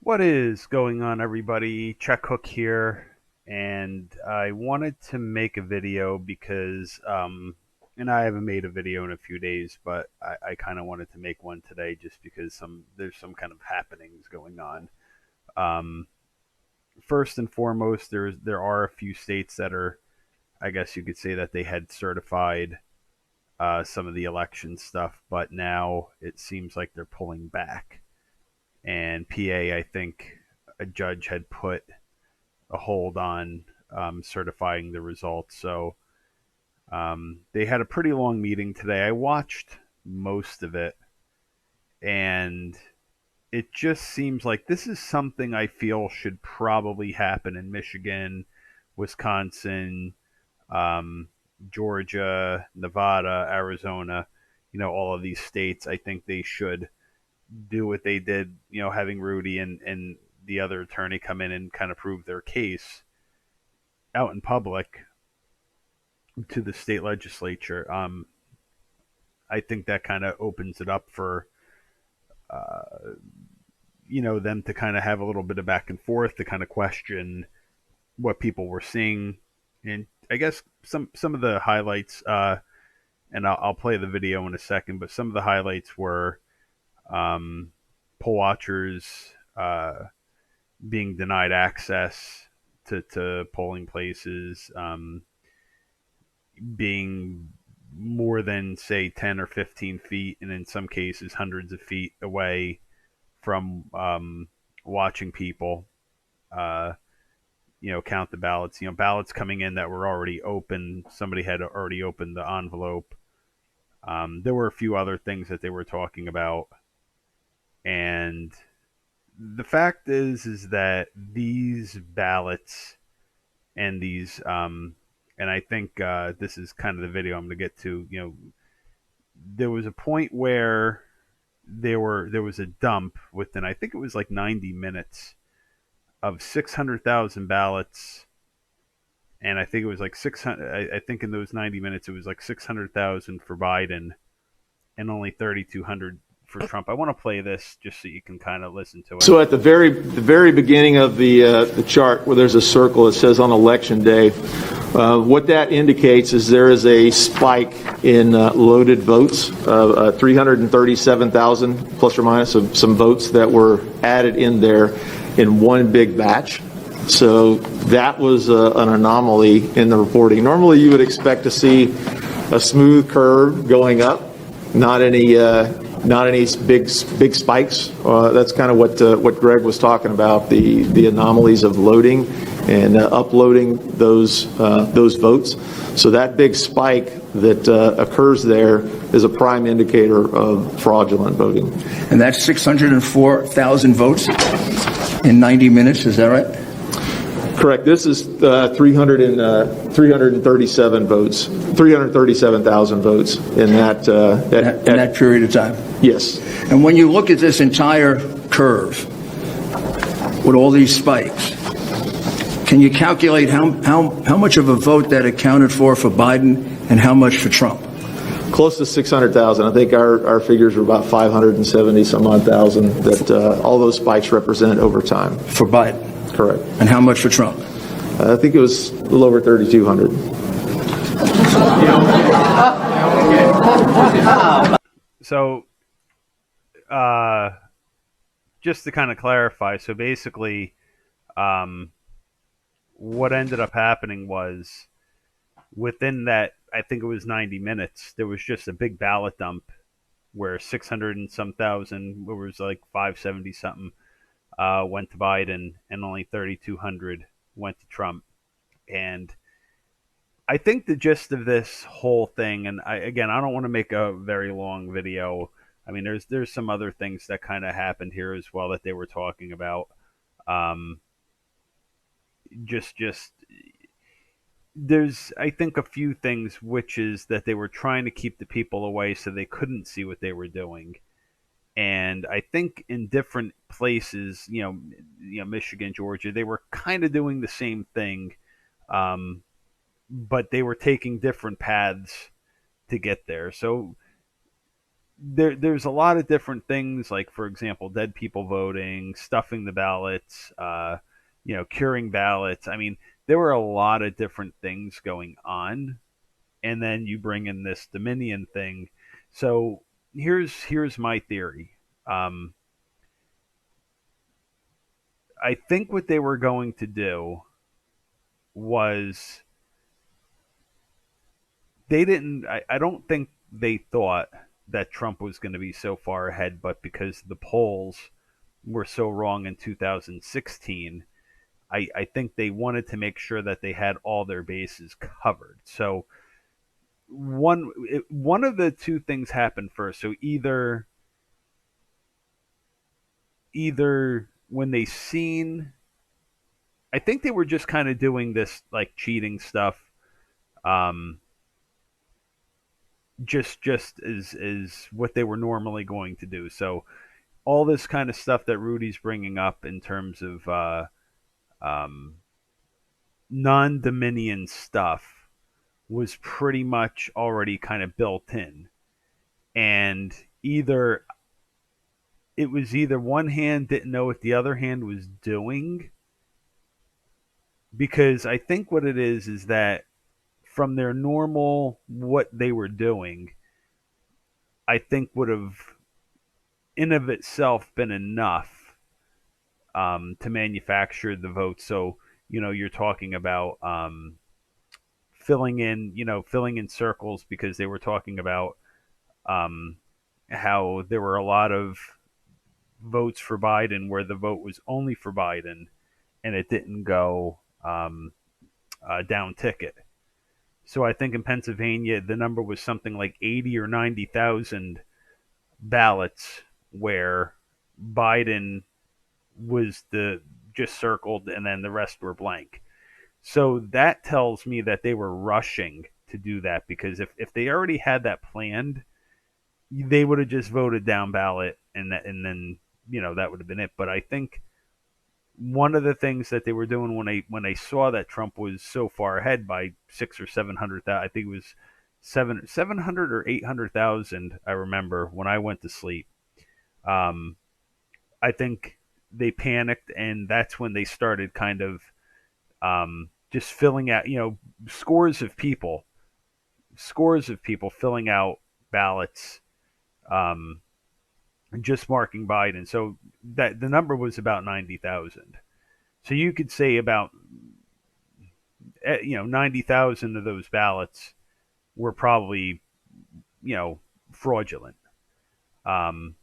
What is going on, everybody? Check Hook here, and I wanted to make a video because, and I haven't made a video in a few days, but I kind of wanted to make one today just because there's some kind of happenings going on. Um, First and foremost, there are a few states that are, I guess you could say that they had certified some of the election stuff, but now it seems like they're pulling back. And PA, I think a judge had put a hold on certifying the results. So they had a pretty long meeting today. I watched most of it, and it just seems like this is something I feel should probably happen in Michigan, Wisconsin, um, Georgia, Nevada, Arizona. All of these states. I think they should do what they did. Having Rudy and the other attorney come in and kind of prove their case out in public to the state legislature. I think that kind of opens it up for them to kind of have a little bit of back and forth to kind of question what people were seeing, and I guess some of the highlights. And I'll play the video in a second, but some of the highlights were um, poll watchers being denied access to polling places, being more than say 10 or 15 feet, and in some cases hundreds of feet away from watching people uh, count the ballots. Ballots coming in that were already open. Somebody had already opened the envelope. There were a few other things that they were talking about, and the fact is that these ballots and these and I think this is kind of the video I'm going to get to. There was a point where there was a dump within, I think it was like 90 minutes, of 600,000 ballots, and I think it was like 600. I think in those 90 minutes it was like 600,000 for Biden and only 3,200 for Trump. I want to play this just so you can kind of listen to it. So at the very beginning of the chart, where there's a circle that says on election day, what that indicates is there is a spike in loaded votes, 337,000 plus or minus some votes that were added in there in one big batch. So that was an anomaly in the reporting. Normally you would expect to see a smooth curve going up, not any big spikes. That's kind of what Greg was talking about, the anomalies of loading and uploading those votes. So that big spike that occurs there is a prime indicator of fraudulent voting. And that's 604,000 votes in 90 minutes, is that right? Correct. This is 337 votes, 337,000 votes in that period of time. Yes. And when you look at this entire curve with all these spikes, can you calculate how much of a vote that accounted for Biden and how much for Trump? Close to 600,000. I think our figures were about 570 some odd thousand that all those spikes represent over time. For Biden? Correct. And how much for Trump? I think it was a little over 3,200. So, just to kind of clarify, so basically, what ended up happening was within that, I think it was 90 minutes, there was just a big ballot dump where 600 and some thousand, it was like 570 something, went to Biden, and only 3,200 went to Trump. And I think the gist of this whole thing, and I don't want to make a very long video. I mean, there's some other things that kind of happened here as well that they were talking about. Just there's, I think, a few things, which is that they were trying to keep the people away so they couldn't see what they were doing. And I think in different places, Michigan, Georgia, they were kind of doing the same thing, but they were taking different paths to get there. So there's a lot of different things, like for example, dead people voting, stuffing the ballots, curing ballots. I mean, there were a lot of different things going on, and then you bring in this Dominion thing. So here's my theory. Um, I think what they were going to do was they didn't. I don't think they thought that Trump was going to be so far ahead, but because the polls were so wrong in 2016, I think they wanted to make sure that they had all their bases covered. So one of the two things happened first. So either when they seen, I think they were just kind of doing this like cheating stuff, um, just as what they were normally going to do. So all this kind of stuff that Rudy's bringing up in terms of um, non-Dominion stuff was pretty much already kind of built in, and either it was either one hand didn't know what the other hand was doing, because I think what it is that from their normal what they were doing, I think would have in of itself been enough to manufacture the vote. So you're talking about filling in circles, because they were talking about um, how there were a lot of votes for Biden where the vote was only for Biden, and it didn't go down ticket. So I think in Pennsylvania the number was something like 80 or 90,000 ballots where Biden was the just circled, and then the rest were blank. So that tells me that they were rushing to do that, because if they already had that planned, they would have just voted down ballot, and then that would have been it. But I think one of the things that they were doing when they saw that Trump was so far ahead by 600 or 700,000, I think it was 700 or 800,000. I remember when I went to sleep. Um, I think they panicked, and that's when they started kind of just filling out, scores of people, scores of people filling out ballots, um, just marking Biden. So that the number was about 90,000. So you could say about 90,000 of those ballots were probably fraudulent. Um,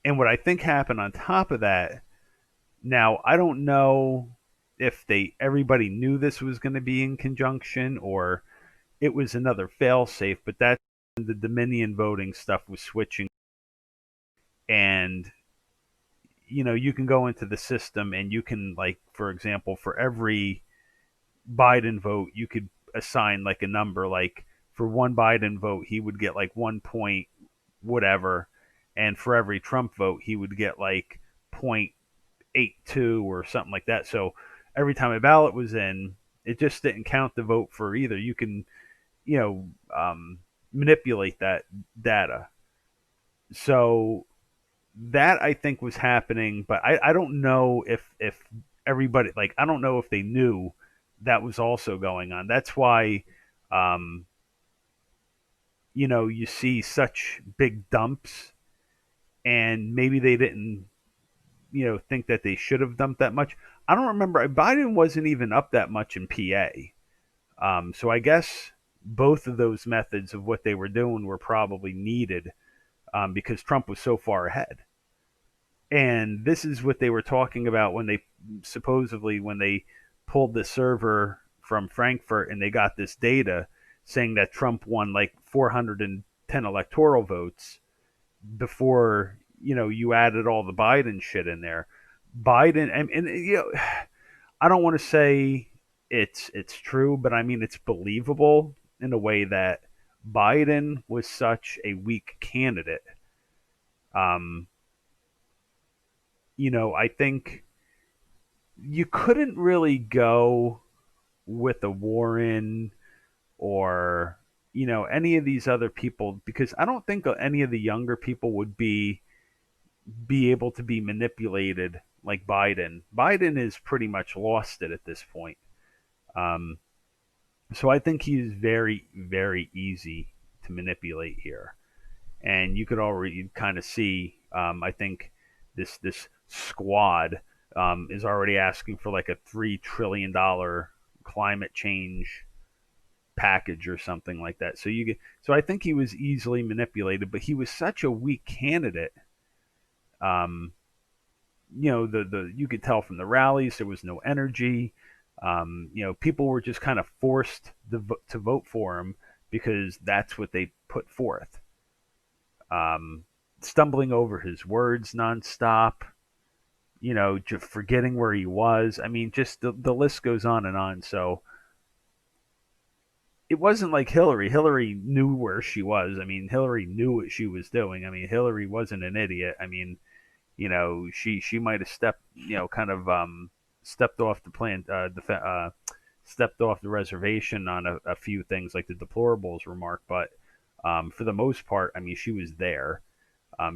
and what I think happened on top of that, now I don't know if they everybody knew this was going to be in conjunction, or it was another failsafe, but that's when the Dominion voting stuff was switching. And you can go into the system and you can, like, for example, for every Biden vote you could assign like a number, like for one Biden vote he would get like 1 point whatever, and for every Trump vote he would get like 0.82 or something like that. So every time a ballot was in, it just didn't count the vote for either. You can you know manipulate that data. So that I think was happening, but I don't know if everybody, like, I don't know if they knew that was also going on. That's why um, you see such big dumps, and maybe they didn't think that they should have dumped that much. I don't remember. Biden wasn't even up that much in PA. So I guess both of those methods of what they were doing were probably needed, because Trump was so far ahead. And this is what they were talking about when they supposedly when they pulled the server from Frankfurt and they got this data saying that Trump won like 410 electoral votes before you added all the Biden shit in there. Biden and I don't want to say it's true, but I mean it's believable in a way that Biden was such a weak candidate. Um, I think you couldn't really go with a Warren or any of these other people, because I don't think any of the younger people would be able to be manipulated like Biden. Biden is pretty much lost it at this point. Um, so I think he's very, very easy to manipulate here, and you could already kind of see. I think this squad is already asking for like a $3 trillion climate change package or something like that. So I think he was easily manipulated, but he was such a weak candidate. Um, the you could tell from the rallies there was no energy. People were just kind of forced to vote for him because that's what they put forth. Um, Stumbling over his words nonstop. Just forgetting where he was. I mean, just the list goes on and on. So it wasn't like Hillary. Hillary knew where she was. I mean, Hillary knew what she was doing. I mean, Hillary wasn't an idiot. I mean, she might have kind of stepped off the plan, stepped off the reservation on a few things like the deplorables remark, but for the most part, I mean, she was there.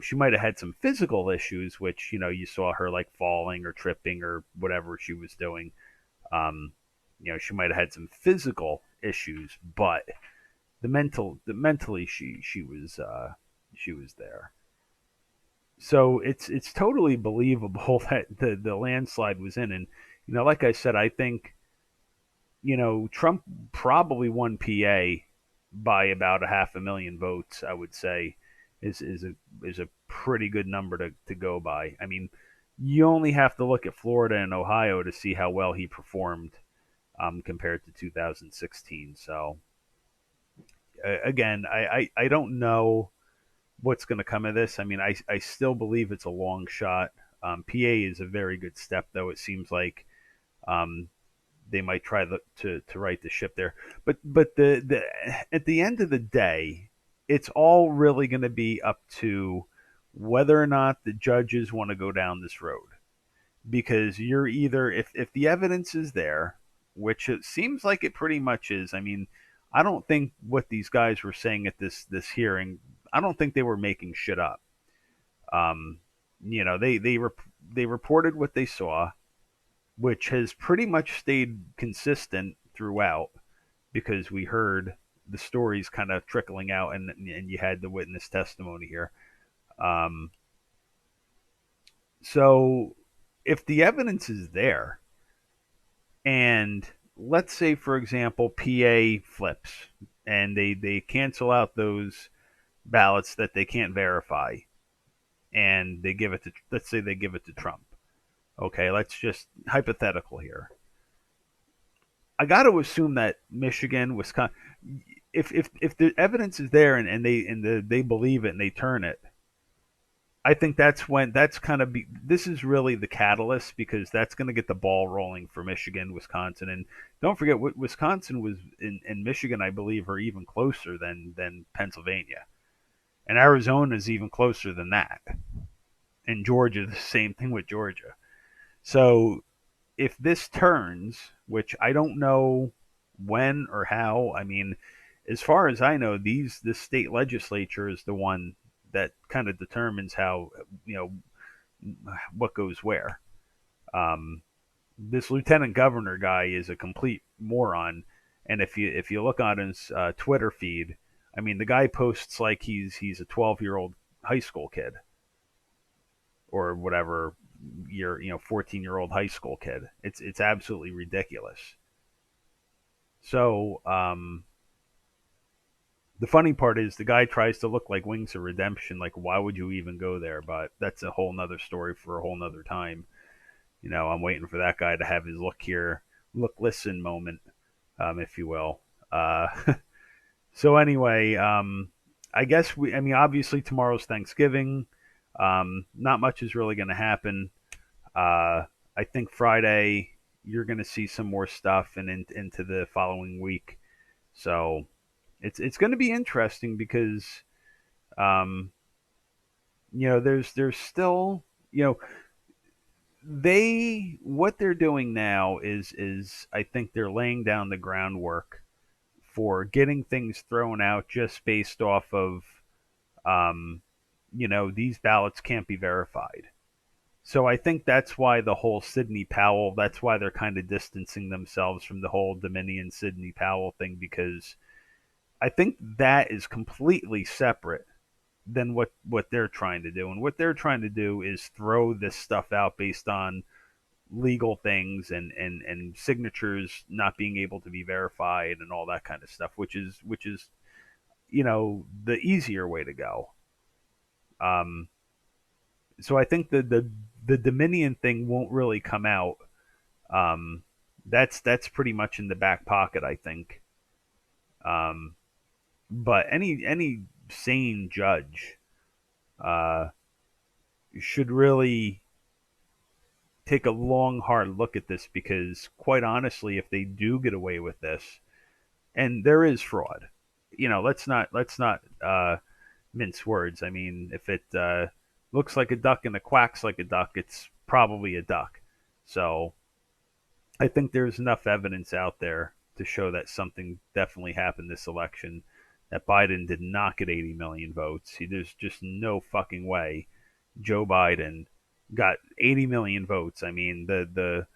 She might have had some physical issues, which you saw her like falling or tripping or whatever she was doing. Um, she might have had some physical issues, but the mentally she was there. So it's totally believable that the landslide was in, and like I said, I think Trump probably won PA by about a half a million votes. I would say is a pretty good number to go by. I mean, you only have to look at Florida and Ohio to see how well he performed compared to 2016. So again, I don't know what's going to come of this. I mean, I still believe it's a long shot. PA is a very good step, though. It seems like um, they might try to right the ship there. But the at the end of the day, it's all really going to be up to whether or not the judges want to go down this road. Because you're either if the evidence is there, which it seems like it pretty much is. I mean, I don't think what these guys were saying at this hearing. I don't think they were making shit up. Um, they reported what they saw, which has pretty much stayed consistent throughout because we heard the stories kind of trickling out, and you had the witness testimony here. Um, so if the evidence is there, and let's say, for example, PA flips and they cancel out those ballots that they can't verify, and they give it to, let's say they give it to Trump. Okay, let's just hypothetical here. I got to assume that Michigan, Wisconsin, if the evidence is there and they believe it and they turn it, I think that's kind of this is really the catalyst because that's going to get the ball rolling for Michigan, Wisconsin, and don't forget Wisconsin was in Michigan, I believe, are even closer than Pennsylvania, and Arizona is even closer than that, and Georgia the same thing with Georgia. So if this turns, which I don't know when or how, I mean, as far as I know, the state legislature is the one that kind of determines how you know what goes where. Um, this lieutenant governor guy is a complete moron, and if you look on his Twitter feed, I mean, the guy posts like he's a 12-year-old high school kid or whatever 14-year-old high school kid. It's absolutely ridiculous. So the funny part is the guy tries to look like Wings of Redemption. Like, why would you even go there? But that's a whole nother story for a whole nother time. I'm waiting for that guy to have his look here, look, listen moment, if you will. Uh, so anyway, I guess I mean, obviously tomorrow's Thanksgiving. Not much is really going to happen. I think Friday you're going to see some more stuff and into the following week. So it's going to be interesting because um, there's still what they're doing now is I think they're laying down the groundwork for getting things thrown out just based off of, um, these ballots can't be verified. So I think that's why the whole Sidney Powell, that's why they're kind of distancing themselves from the whole Dominion Sidney Powell thing, because I think that is completely separate than what they're trying to do. And what they're trying to do is throw this stuff out based on legal things and signatures not being able to be verified and all that kind of stuff, which is the easier way to go. Um, so I think the Dominion thing won't really come out. Um, that's pretty much in the back pocket, I think. Um, but any sane judge uh, should really take a long, hard look at this, because, quite honestly, if they do get away with this, and there is fraud, let's not mince words. I mean, if it looks like a duck and it quacks like a duck, it's probably a duck. So I think there's enough evidence out there to show that something definitely happened this election. That Biden did not get 80 million votes. There's just no fucking way Joe Biden got 80 million votes. I mean the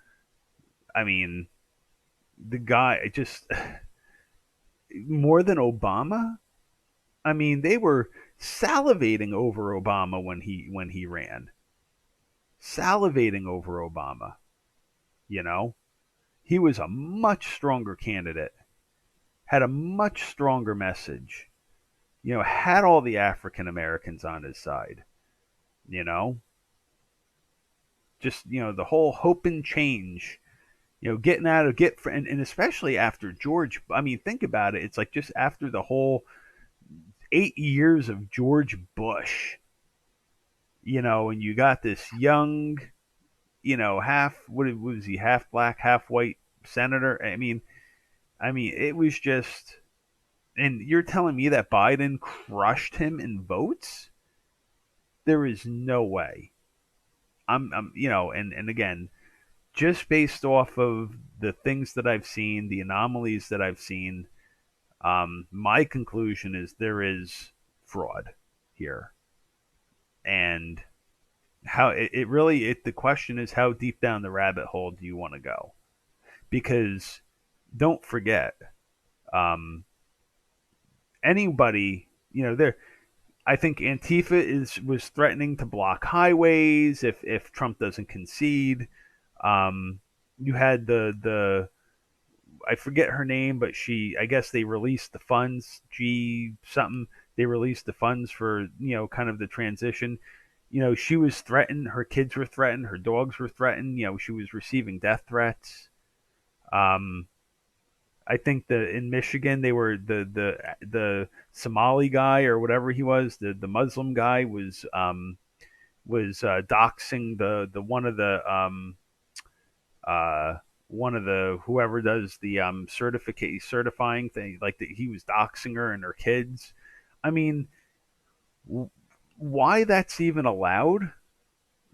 guy just more than Obama. I mean, they were salivating over Obama when he ran. Salivating over Obama, you know? He was a much stronger candidate, had a much stronger message, had all the African Americans on his side, you know? Just, the whole hope and change, getting out of and especially after George. I mean, think about it. It's like just after the whole 8 years of George Bush, and you got this young, half, what was he, half black, half white senator. I mean, it was just, and you're telling me that Biden crushed him in votes? There is no way. And again, just based off of the things that I've seen, the anomalies that I've seen, my conclusion is there is fraud here. And the question is, how deep down the rabbit hole do you want to go? Because don't forget, um, anybody, there, I think Antifa was threatening to block highways if Trump doesn't concede. You had the I forget her name, but I guess they released the funds. G something. They released the funds for kind of the transition. She was threatened. Her kids were threatened. Her dogs were threatened. She was receiving death threats. Um, I think in Michigan they were the Somali guy or whatever he was, the Muslim guy was doxing the uh, one of the whoever does the certifying thing, like that he was doxing her and her kids. I mean, why that's even allowed?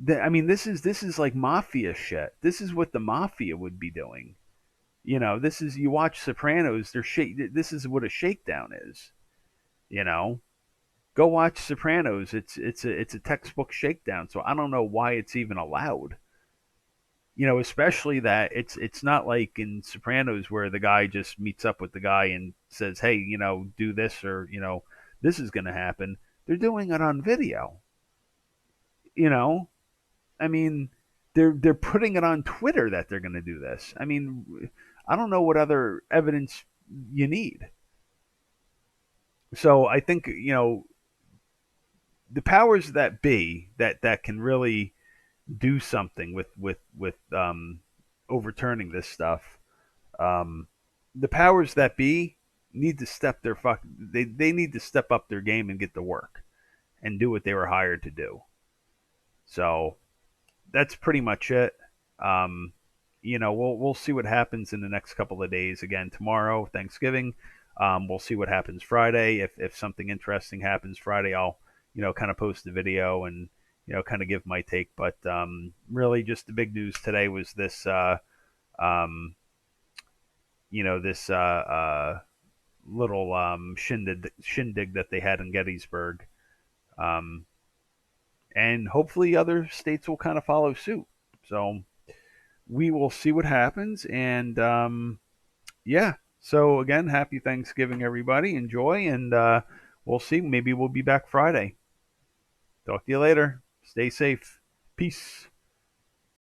I mean, this is like mafia shit. This is what the mafia would be doing. This is, you watch Sopranos. This is what a shakedown is. You know, go watch Sopranos. It's a textbook shakedown. So I don't know why it's even allowed. Especially that it's not like in Sopranos where the guy just meets up with the guy and says, "Hey, do this," or this is going to happen. They're doing it on video. You know, I mean, they're putting it on Twitter that they're going to do this. I mean, I don't know what other evidence you need. So I think the powers that be that can really do something with overturning this stuff. Um, the powers that be need to they need to step up their game and get to work and do what they were hired to do. So that's pretty much it. Um, we'll see what happens in the next couple of days. Again, tomorrow, Thanksgiving. We'll see what happens Friday. If something interesting happens Friday, I'll kind of post a video and kind of give my take. But really, just the big news today was this. Um, this little shindig that they had in Gettysburg. Um, and hopefully other states will kind of follow suit. So we will see what happens. And yeah, so again, happy Thanksgiving, everybody. Enjoy, and we'll see. Maybe we'll be back Friday. Talk to you later. Stay safe. Peace.